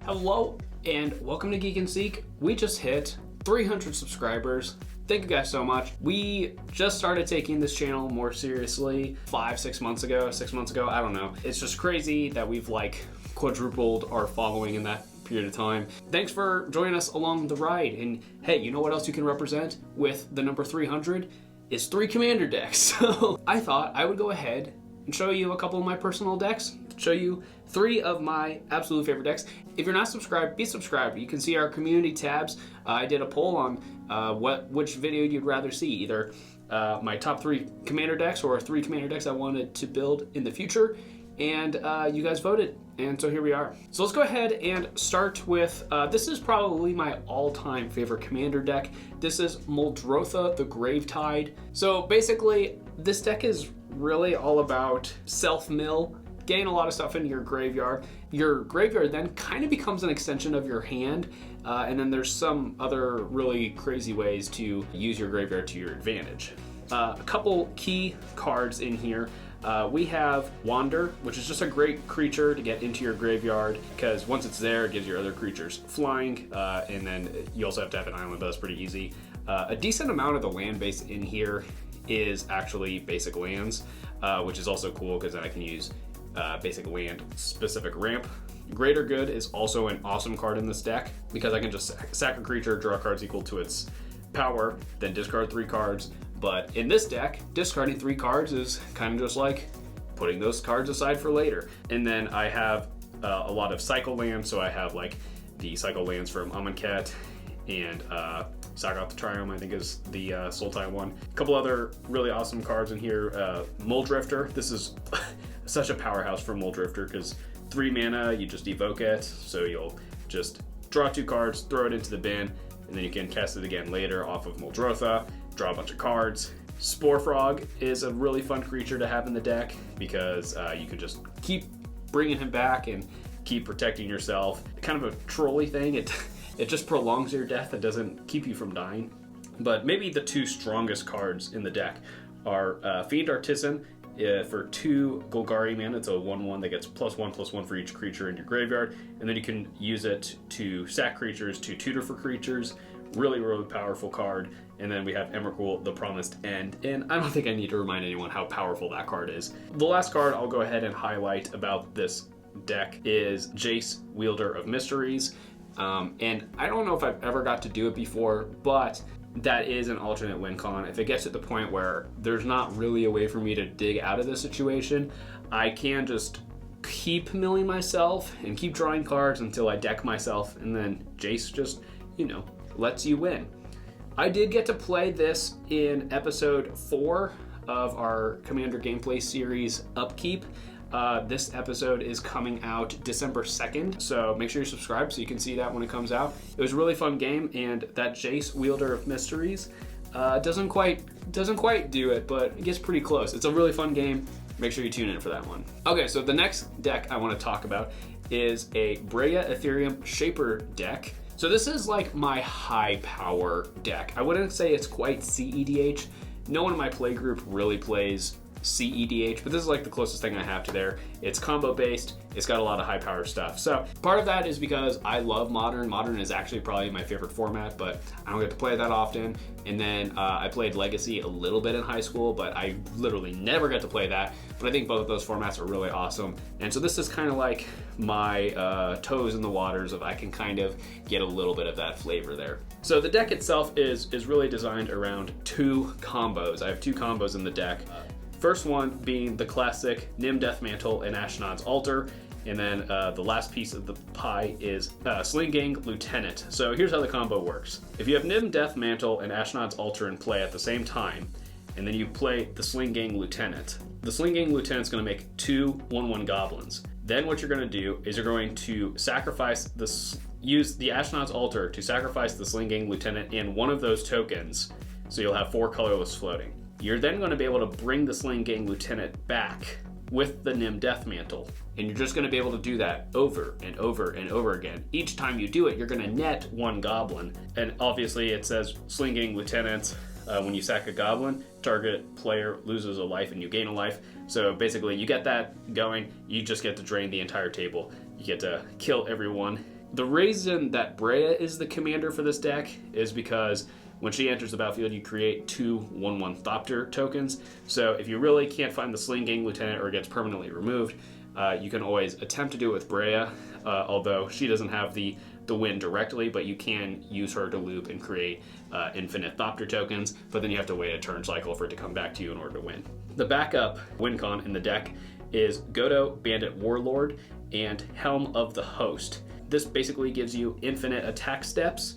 Hello and welcome to Geek and Seek. We just hit 300 subscribers. Thank you guys so much. We just started taking this channel more seriously 6 months ago, I don't know. It's just crazy that we've like quadrupled our following in that period of time. Thanks for joining us along the ride. And hey, you know what else you can represent with the number 300? Is 3 commander decks. So I thought I would go ahead and show you a couple of my personal decks, show you 3 of my absolute favorite decks. If you're not subscribed, be subscribed. You can see our community tabs. I did a poll on which video you'd rather see, either my top 3 commander decks or 3 commander decks I wanted to build in the future, and you guys voted, and so here we are. So let's go ahead and start with, this is probably my all-time favorite commander deck. This is Muldrotha, the Gravetide. So basically, this deck is really all about self-mill, getting a lot of stuff into your graveyard. Your graveyard then kind of becomes an extension of your hand, and then there's some other really crazy ways to use your graveyard to your advantage. A couple key cards in here. We have Wander, which is just a great creature to get into your graveyard, because once it's there, it gives your other creatures flying, and then you also have to have an island, but that's pretty easy. A decent amount of the land base in here is actually basic lands, which is also cool because then I can use basic land specific ramp. Greater Good is also an awesome card in this deck because I can just sack a creature, draw cards equal to its power, then discard 3 cards. But in this deck, discarding 3 cards is kind of just like putting those cards aside for later. And then I have a lot of cycle lands, so I have like the cycle lands from Amonkhet and Saga the Triumph, I think is the Sultai one. A couple other really awesome cards in here. Muldrotha. This is such a powerhouse for Muldrotha because 3 mana, you just evoke it, so you'll just draw 2 cards, throw it into the bin, and then you can cast it again later off of Muldrotha, draw a bunch of cards. Spore Frog is a really fun creature to have in the deck because you can just keep bringing him back and keep protecting yourself. Kind of a trolly thing. It just prolongs your death. It doesn't keep you from dying. But maybe the 2 strongest cards in the deck are Fiend Artisan. For 2 Golgari mana, it's a 1/1 that gets +1/+1 for each creature in your graveyard, and then you can use it to sack creatures, to tutor for creatures. Really, really powerful card. And then we have Emrakul, the Promised End, and I don't think I need to remind anyone how powerful that card is. The last card I'll go ahead and highlight about this deck is Jace, Wielder of Mysteries. And I don't know if I've ever got to do it before, but that is an alternate win con. If it gets to the point where there's not really a way for me to dig out of this situation, I can just keep milling myself and keep drawing cards until I deck myself, and then Jace just, lets you win. I did get to play this in episode 4 of our Commander gameplay series, Upkeep. This episode is coming out December 2nd, so make sure you're subscribed so you can see that when it comes out. It was a really fun game, and that Jace, Wielder of Mysteries, doesn't quite do it, but it gets pretty close. It's a really fun game. Make sure you tune in for that one. Okay, so the next deck I want to talk about is a Breya Etherium Shaper deck. So this is like my high power deck. I wouldn't say it's quite CEDH. No one in my play group really plays CEDH, but this is like the closest thing I have to there. It's combo based, it's got a lot of high power stuff. So part of that is because I love Modern. Modern is actually probably my favorite format, but I don't get to play that often. And then I played Legacy a little bit in high school, but I literally never got to play that. But I think both of those formats are really awesome. And so this is kind of like my toes in the waters of I can kind of get a little bit of that flavor there. So the deck itself is really designed around 2 combos. I have 2 combos in the deck. First one being the classic Nim Deathmantle and Ashnod's Altar, and then the last piece of the pie is Sling Gang Lieutenant. So here's how the combo works. If you have Nim Deathmantle and Ashnod's Altar in play at the same time, and then you play the Sling Gang Lieutenant, the Sling Gang Lieutenant's going to make 2 1/1 goblins. Then what you're going to do is you're going to use the Ashnod's Altar to sacrifice the Sling Gang Lieutenant and one of those tokens, so you'll have 4 colorless floating. You're then going to be able to bring the Sling Gang Lieutenant back with the Nim Deathmantle, and you're just going to be able to do that over and over and over again. Each time you do it, you're going to net 1 goblin, and obviously it says Sling Gang Lieutenant. When you sack a goblin, target player loses a life and you gain a life. So basically you get that going, you just get to drain the entire table. You get to kill everyone The reason that Breya is the commander for this deck is because when she enters the battlefield, you create 2 1/1 Thopter tokens. So if you really can't find the Slinging Lieutenant or it gets permanently removed, you can always attempt to do it with Breya, although she doesn't have the win directly, but you can use her to loop and create infinite Thopter tokens, but then you have to wait a turn cycle for it to come back to you in order to win. The backup win con in the deck is Godo, Bandit Warlord, and Helm of the Host. This basically gives you infinite attack steps.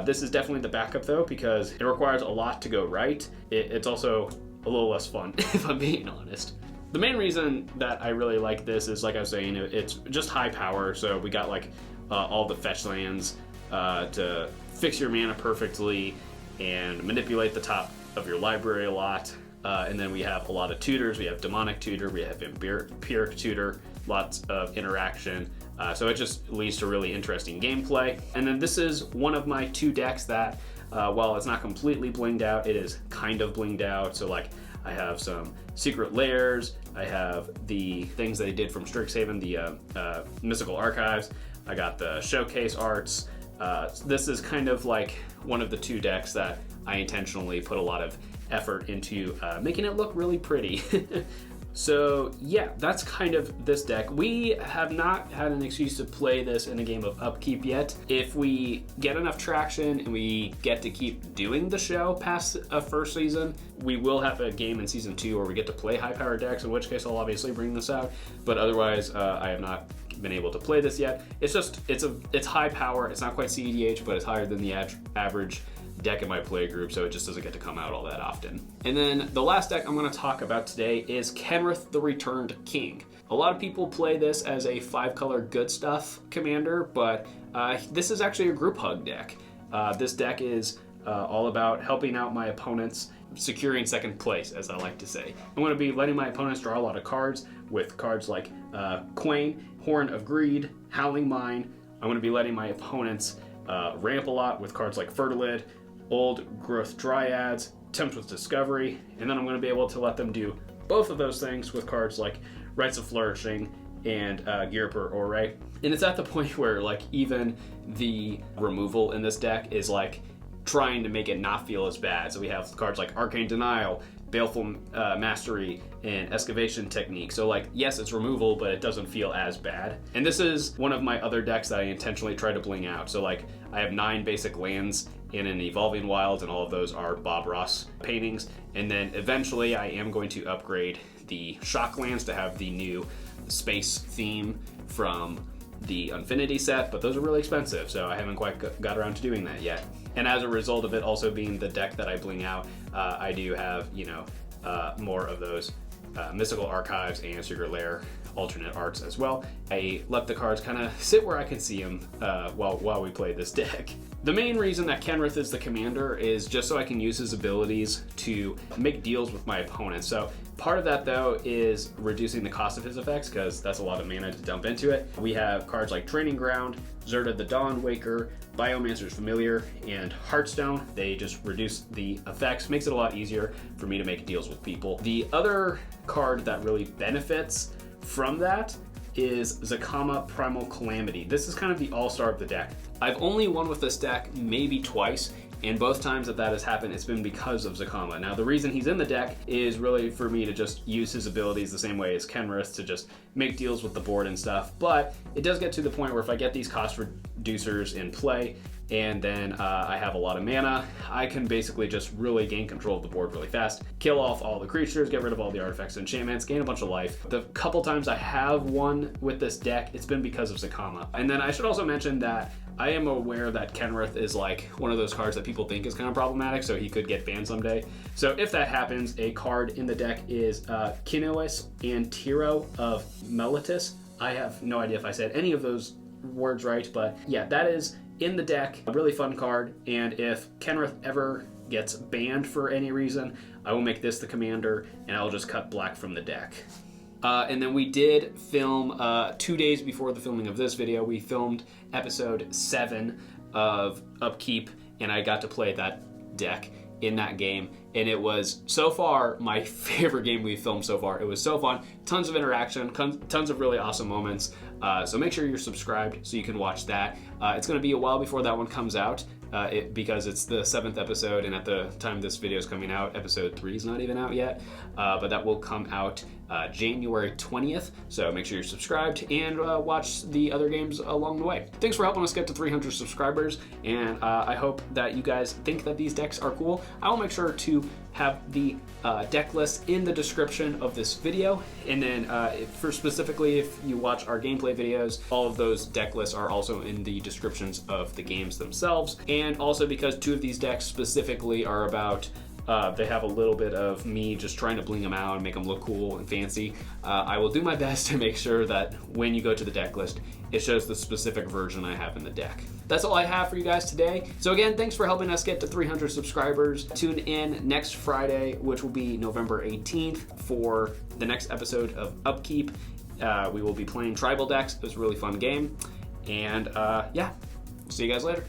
This is definitely the backup though, because it requires a lot to go right. It's also a little less fun, if I'm being honest. The main reason that I really like this is, like I was saying, it's just high power. So we got like all the fetch lands to fix your mana perfectly and manipulate the top of your library a lot. And then we have a lot of tutors. We have Demonic Tutor, we have Empiric Tutor, lots of interaction. So it just leads to really interesting gameplay. And then this is one of my 2 decks that, while it's not completely blinged out, it is kind of blinged out. So like I have some secret lairs, I have the things that I did from Strixhaven, the Mystical Archives, I got the showcase arts. This is kind of like one of the 2 decks that I intentionally put a lot of effort into making it look really pretty. So yeah, that's kind of this deck. We have not had an excuse to play this in a game of Upkeep yet. If we get enough traction and we get to keep doing the show past a first season, we will have a game in season 2 where we get to play high powered decks, in which case I'll obviously bring this out. But otherwise, I have not been able to play this yet. It's just, it's high power. It's not quite CEDH, but it's higher than the average deck in my play group, so it just doesn't get to come out all that often. And then the last deck I'm going to talk about today is Kenrith the Returned King. A lot of people play this as a 5-color good stuff commander, but this is actually a group hug deck. This deck is all about helping out my opponents, securing second place, as I like to say. I'm going to be letting my opponents draw a lot of cards with cards like Quain, Horn of Greed, Howling Mine. I'm going to be letting my opponents ramp a lot with cards like Fertilid, Old Growth Dryads, Tempt with Discovery, and then I'm going to be able to let them do both of those things with cards like Rites of Flourishing and Girper Ore. And it's at the point where like even the removal in this deck is like trying to make it not feel as bad. So we have cards like Arcane Denial, Baleful Mastery, and Excavation Technique. So like, yes, it's removal, but it doesn't feel as bad. And this is one of my other decks that I intentionally try to bling out. So like, I have 9 basic lands in an Evolving Wilds, and all of those are Bob Ross paintings. And then eventually I am going to upgrade the Shock lands to have the new space theme from the Infinity set, but those are really expensive, so I haven't quite got around to doing that yet. And as a result of it also being the deck that I bling out, I do have, you know, more of those Mystical Archives and Secret Lair alternate arts as well. I let the cards kind of sit where I can see them while we play this deck. The main reason that Kenrith is the commander is just so I can use his abilities to make deals with my opponents. So part of that though is reducing the cost of his effects, because that's a lot of mana to dump into it. We have cards like Training Ground, Zerta the Dawn Waker, Biomancer's Familiar, and Heartstone. They just reduce the effects, makes it a lot easier for me to make deals with people. The other card that really benefits from that is Zakama Primal Calamity. This is kind of the all-star of the deck. I've only won with this deck maybe twice, and both times that has happened, it's been because of Zakama. Now, the reason he's in the deck is really for me to just use his abilities the same way as Kenrith to just make deals with the board and stuff, but it does get to the point where if I get these cost reducers in play, and then I have a lot of mana, I can basically just really gain control of the board really fast, kill off all the creatures, get rid of all the artifacts and enchantments, gain a bunch of life. The couple times I have won with this deck, it's been because of Zakama. And then I should also mention that I am aware that Kenrith is like one of those cards that people think is kind of problematic, so he could get banned someday. So if that happens, a card in the deck is Kinois and Tiro of Melitus. I have no idea if I said any of those words right, but yeah, that is in the deck, a really fun card. And if Kenrith ever gets banned for any reason, I will make this the commander and I'll just cut black from the deck. And then we did film 2 days before the filming of this video. We filmed episode 7 of Upkeep, and I got to play that deck in that game, and it was so far my favorite game we've filmed so far. It was so fun, tons of interaction, tons of really awesome moments. So make sure you're subscribed so you can watch that. It's going to be a while before that one comes out. Because it's the 7th episode, and at the time this video is coming out, episode 3 is not even out yet, but that will come out January 20th, so make sure you're subscribed and watch the other games along the way. Thanks for helping us get to 300 subscribers, and I hope that you guys think that these decks are cool. I will make sure to have the deck list in the description of this video, and then specifically if you watch our gameplay videos, all of those deck lists are also in the descriptions of the games themselves. And also because 2 of these decks specifically are about, they have a little bit of me just trying to bling them out and make them look cool and fancy. I will do my best to make sure that when you go to the deck list, it shows the specific version I have in the deck. That's all I have for you guys today. So again, thanks for helping us get to 300 subscribers. Tune in next Friday, which will be November 18th, for the next episode of Upkeep. We will be playing Tribal decks. It was a really fun game. And yeah, see you guys later.